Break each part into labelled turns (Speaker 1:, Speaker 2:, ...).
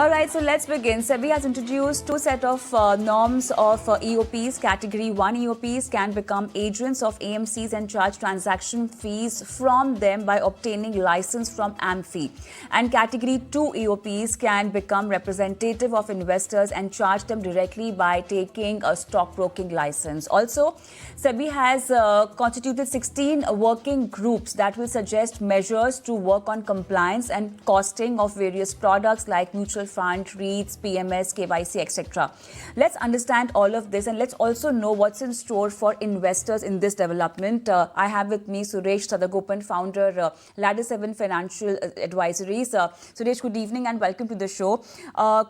Speaker 1: All right, so let's begin. SEBI has introduced two set of norms of EOPs. Category 1 EOPs can become agents of AMCs and charge transaction fees from them by obtaining license from AMFI. And Category 2 EOPs can become representative of investors and charge them directly by taking a stockbroking license. Also, SEBI has constituted 16 working groups that will suggest measures to work on compliance and costing of various products like mutual fund, REITs, PMS, KYC, etc. Let's understand all of this and let's also know what's in store for investors in this development. I have with me Suresh Sadagopan, founder, Ladder 7 Financial Advisories. Suresh, good evening and welcome to the show.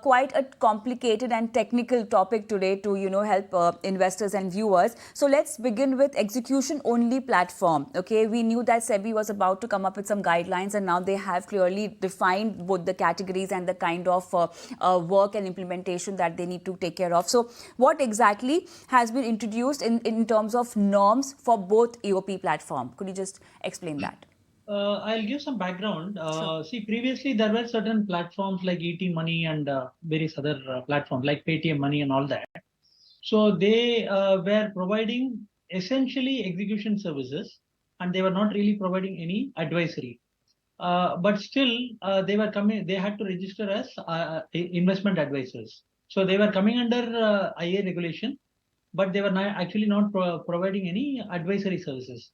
Speaker 1: Quite a complicated and technical topic today to help investors and viewers. So let's begin with execution-only platform. Okay, we knew that SEBI was about to come up with some guidelines, and now they have clearly defined both the categories and the kind of work and implementation that they need to take care of. So what exactly has been introduced in terms of norms for both EOP platform? Could you just explain that?
Speaker 2: I'll give some background.
Speaker 1: Sure.
Speaker 2: See, previously there were certain platforms like ET Money and various other platforms like Paytm Money and all that. So they were providing essentially execution services, and they were not really providing any advisory. But still, they were coming. They had to register as investment advisors. So they were coming under IA regulation, but they were actually not providing any advisory services.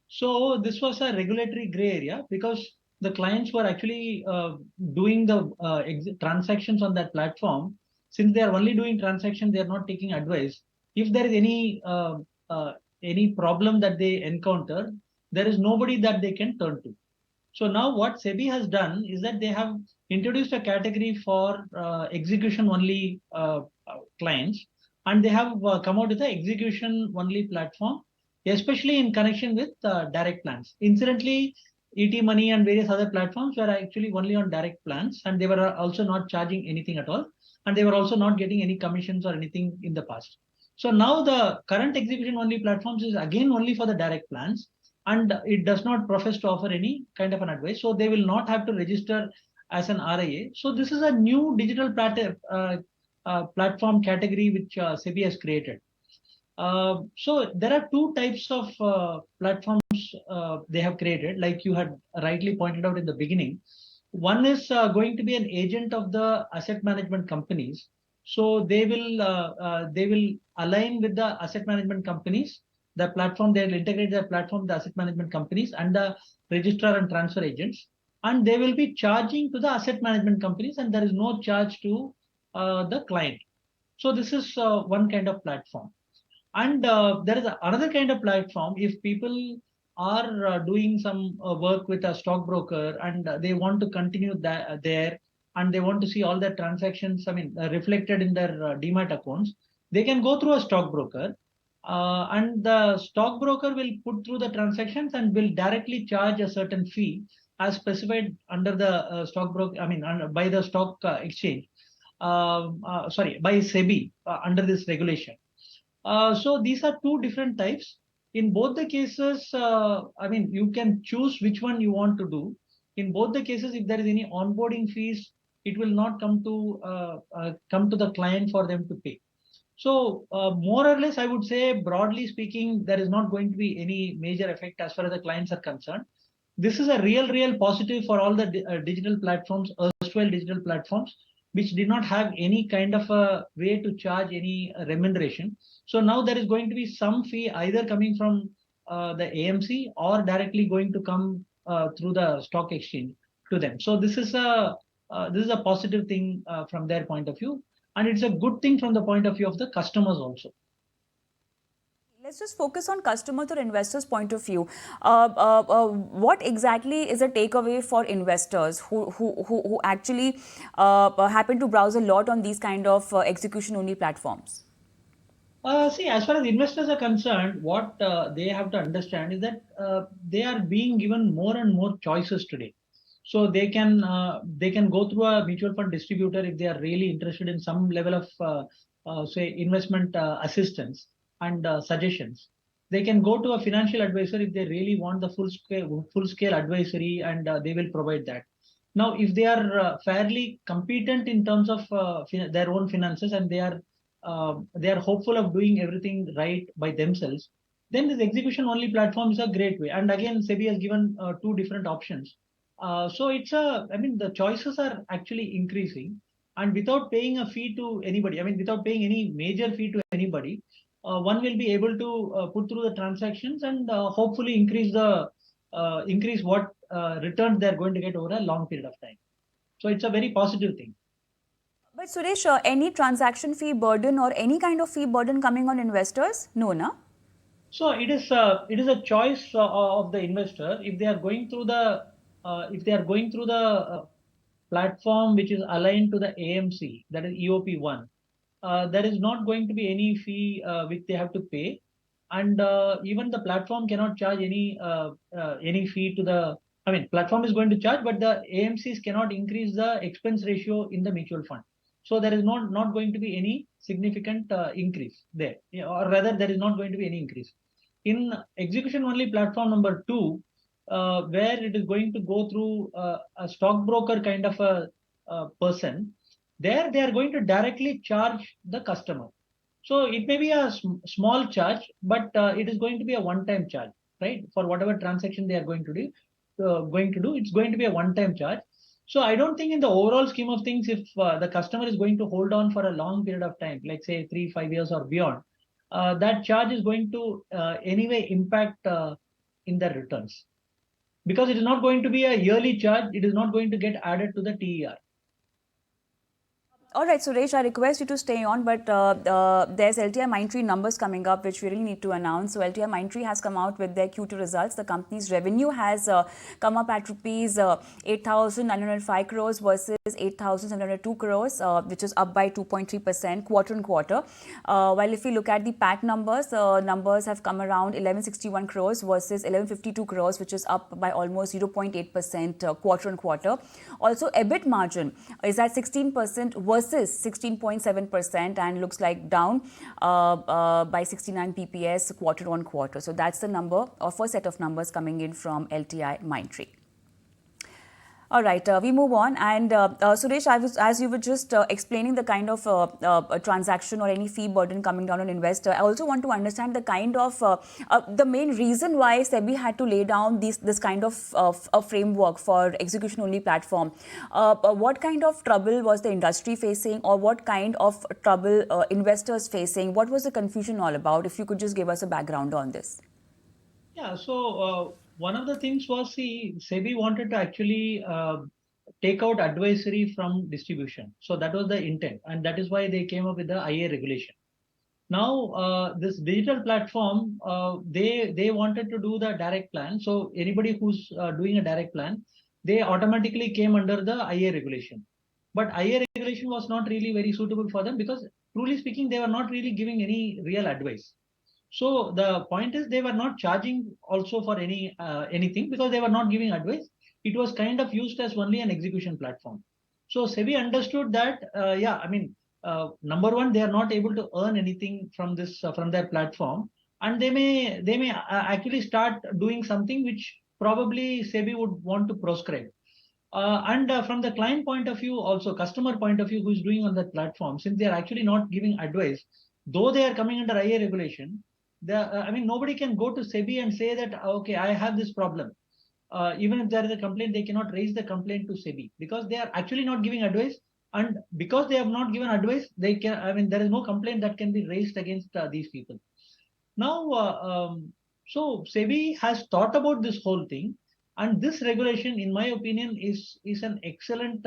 Speaker 2: So this was a regulatory gray area because the clients were actually doing the transactions on that platform. Since they are only doing transactions, they are not taking advice. If there is any problem that they encounter, there is nobody that they can turn to. So now what SEBI has done is that they have introduced a category for execution only clients, and they have come out with the execution only platform, especially in connection with direct plans. Incidentally, ET Money and various other platforms were actually only on direct plans, and they were also not charging anything at all, and they were also not getting any commissions or anything in the past. So now the current execution only platforms is again only for the direct plans, and it does not profess to offer any kind of an advice. So they will not have to register as an RIA. So this is a new digital platform category which SEBI has created. So there are two types of platforms they have created, like you had rightly pointed out in the beginning. One is going to be an agent of the asset management companies. So they will align with the asset management companies. The platform, they will integrate their platform, the asset management companies and the registrar and transfer agents, and they will be charging to the asset management companies, and there is no charge to the client. So this is one kind of platform. And there is another kind of platform. If people are doing some work with a stockbroker and they want to continue that there, and they want to see all their transactions, reflected in their Demat accounts, they can go through a stockbroker. And the stockbroker will put through the transactions and will directly charge a certain fee as specified under the stockbroker, by the stock exchange, by SEBI under this regulation. So these are two different types. In both the cases, you can choose which one you want to do. In both the cases, if there is any onboarding fees, it will not come to the client for them to pay. So more or less, I would say, broadly speaking, there is not going to be any major effect as far as the clients are concerned. This is a real positive for all the digital platforms, erstwhile digital platforms, which did not have any kind of a way to charge any remuneration. So now there is going to be some fee either coming from the AMC or directly going to come through the stock exchange to them. So this is a positive thing from their point of view. And it's a good thing from the point of view of the customers also.
Speaker 1: Let's just focus on customers or investors' point of view. What exactly is a takeaway for investors who actually happen to browse a lot on these kind of execution-only platforms?
Speaker 2: See, as far as investors are concerned, what they have to understand is that they are being given more and more choices today. So they can go through a mutual fund distributor if they are really interested in some level of say investment assistance and suggestions. They can go to a financial advisor if they really want the full scale advisory, and they will provide that. Now, if they are fairly competent in terms of their own finances, and they are hopeful of doing everything right by themselves, then this execution only platform is a great way. And again, SEBI has given two different options. So I mean, the choices are actually increasing, and without paying a fee to anybody, I mean, without paying any major fee to anybody, one will be able to put through the transactions and hopefully increase what returns they're going to get over a long period of time. So it's a very positive thing.
Speaker 1: But Suresh, any transaction fee burden or any kind of fee burden coming on investors? No, na?
Speaker 2: So it is a choice of the investor if they are going through the platform which is aligned to the AMC, that is EOP1. There is not going to be any fee which they have to pay, and even the platform cannot charge any fee to the. I mean, platform is going to charge, but the AMCs cannot increase the expense ratio in the mutual fund. So there is not going to be any significant increase there, or rather, there is not going to be any increase. In execution only platform number two, where it is going to go through a stockbroker kind of a person, there they are going to directly charge the customer. So it may be a small charge, but it is going to be a one-time charge, right? For whatever transaction they are going to do, it's going to be a one-time charge. So I don't think in the overall scheme of things, if the customer is going to hold on for a long period of time, like say 3-5 years or beyond, that charge is going to anyway impact in the returns, because it is not going to be a yearly charge. It is not going to get added to the TER.
Speaker 1: All right, Suresh, I request you to stay on, but there's LTI Mindtree numbers coming up, which we really need to announce. So LTI Mindtree has come out with their Q2 results. The company's revenue has come up at rupees 8,905 crores versus 8,702 crores, which is up by 2.3% quarter on quarter. While if we look at the PAT numbers, numbers have come around 1161 crores versus 1152 crores, which is up by almost 0.8% quarter on quarter. Also, EBIT margin is at 16% versus 16.7% and looks like down by 69 PPS quarter on quarter. So that's the number, or first set of numbers coming in from LTI Mindtree. All right, we move on. And Suresh, as you were just explaining the kind of transaction or any fee burden coming down on investor, I also want to understand the kind of, the main reason why SEBI had to lay down this kind of a framework for execution-only platform. What kind of trouble was the industry facing, or what kind of trouble investors facing? What was the confusion all about? If you could just give us a background on this.
Speaker 2: Yeah, so one of the things was, SEBI wanted to actually take out advisory from distribution. So that was the intent, and that is why they came up with the IA regulation. Now, this digital platform, they wanted to do the direct plan. So anybody who's doing a direct plan, they automatically came under the IA regulation. But IA regulation was not really very suitable for them, because truly speaking, they were not really giving any real advice. So the point is, they were not charging also for anything, because they were not giving advice. It was kind of used as only an execution platform. So SEBI understood that, yeah, I mean, number one, they are not able to earn anything from this from their platform, and they may actually start doing something which probably SEBI would want to proscribe. And from the client point of view, also customer point of view, who is doing on that platform, since they are actually not giving advice, though they are coming under IA regulation, I mean, nobody can go to SEBI and say that, okay, I have this problem. Even if there is a complaint, they cannot raise the complaint to SEBI, because they are actually not giving advice. And because they have not given advice, they can. I mean, there is no complaint that can be raised against these people. Now, so SEBI has thought about this whole thing, and this regulation, in my opinion, is an excellent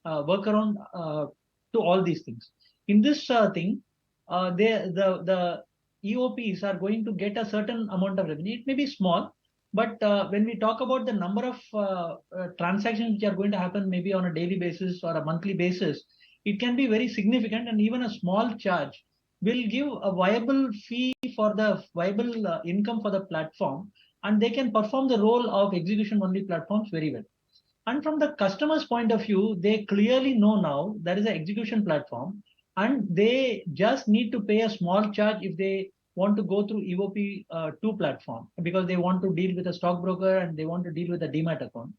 Speaker 2: workaround to all these things. In this thing, the EOPs are going to get a certain amount of revenue. It may be small, but when we talk about the number of transactions which are going to happen, maybe on a daily basis or a monthly basis, it can be very significant, and even a small charge will give a viable fee for the viable income for the platform, and they can perform the role of execution only platforms very well. And from the customer's point of view, they clearly know now there is an execution platform, and they just need to pay a small charge if they want to go through EOP 2 platform, because they want to deal with a stockbroker and they want to deal with a demat account.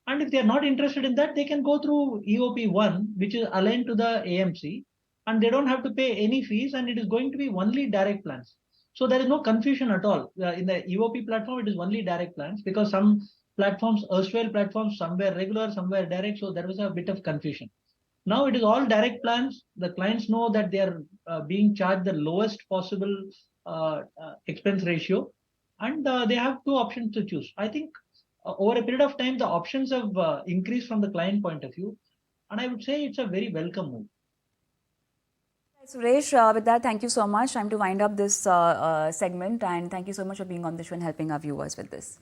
Speaker 2: And if they are not interested in that, they can go through EOP1, which is aligned to the AMC, and they don't have to pay any fees, and it is going to be only direct plans. So there is no confusion at all. In the EOP platform, it is only direct plans, because some platforms, erstwhile platforms, some were regular, some were direct, so there was a bit of confusion. Now it is all direct plans. The clients know that they are being charged the lowest possible expense ratio, and they have two options to choose. I think over a period of time, the options have increased from the client point of view, and I would say it's a very welcome move.
Speaker 1: Suresh, with that, thank you so much. Time to wind up this segment, and thank you so much for being on the show and helping our viewers with this.